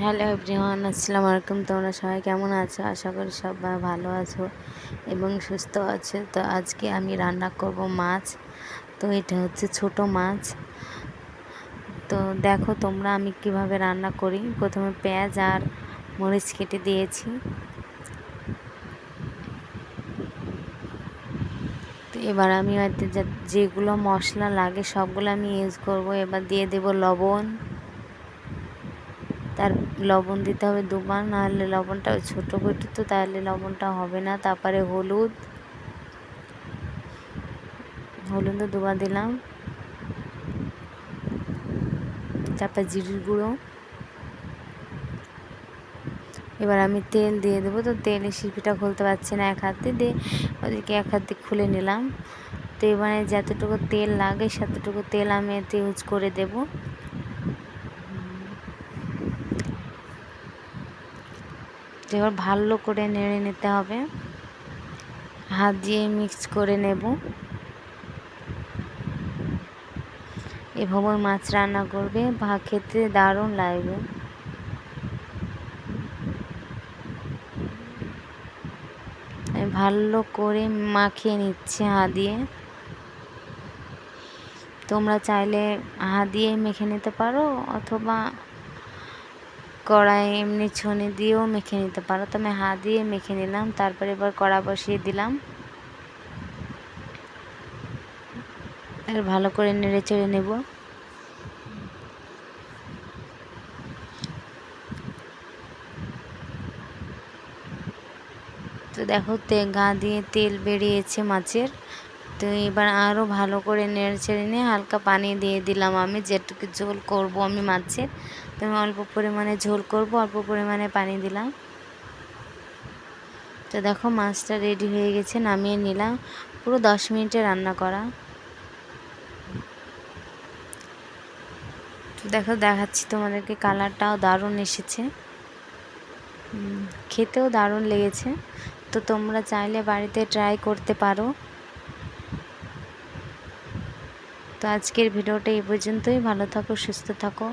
Hello everyone, আসসালামু আলাইকুম। তোমরা সবাই কেমন আছো? আশা করি সবাই ভালো আছো এবং সুস্থ আছো। তো আজকে আমি রান্না করব মাছ। তো এটা হচ্ছে ছোট মাছ। তো দেখো তোমরা আমি কিভাবে রান্না করি। প্রথমে পেঁয়াজ আর মরিচ কেটে দিয়েছি। তো এবার আমি হয়তো যেগুলো মশলা লাগে সবগুলো আমি ইউজ করব। এবার দিয়ে দেব লবণ। তার লবণ দিতে হবে দুবার, নাহলে লবণটা ছোটো করে তো তাহলে লবণটা হবে না। তারপরে হলুদও দুবার দিলাম। তারপর জিরের গুঁড়ো। এবার আমি তেল দিয়ে দেবো। তো তেলের শিপিটা খুলতে পারছি না এক হাতে দিয়ে, ওদেরকে এক হাতে খুলে নিলাম। তো এবারে যতটুকু তেল লাগে ততটুকু তেল আমি এতে ইউজ করে দেব। এবার ভালো করে নেড়ে নিতে হবে, হাত দিয়ে মিক্স করে নেব। এভাবে মাছ রান্না করবে, খেতে দারুণ লাগবে। আমি ভালো করে মাখিয়ে নিচ্ছি হাত দিয়ে। তোমরা চাইলে হাত দিয়ে মেখে নিতে পারো, অথবা কড়াই এমনি ছুনি দিয়েও মেখে নিতে পারো। তো আমি হাত দিয়ে মেখে নিলাম। তারপরে এবার কড়া বসিয়ে দিলাম, আর ভালো করে নেড়ে চেড়ে নেব। তো দেখো গা দিয়ে তেল বেরিয়েছে মাছের। তো এবার আরও ভালো করে নেড়ে চেড়ে নিয়ে হালকা পানি দিয়ে দিলাম। আমি যেটুকু ঝোল করব আমি মাছের, তো আমি অল্প পরিমাণে ঝোল করব, অল্প পরিমাণে পানি দিলাম। তো দেখো মাছটা রেডি হয়ে গেছে, নামিয়ে নিলাম। পুরো 10 মিনিটে রান্না করা। তো দেখো দেখাচ্ছি তোমাদেরকে, কালারটাও দারুণ এসেছে, খেতেও দারুণ লেগেছে। তো তোমরা চাইলে বাড়িতে ট্রাই করতে পারো। তো আজকের ভিডিওটা এই পর্যন্তই। ভালো থাকো, সুস্থ থাকো।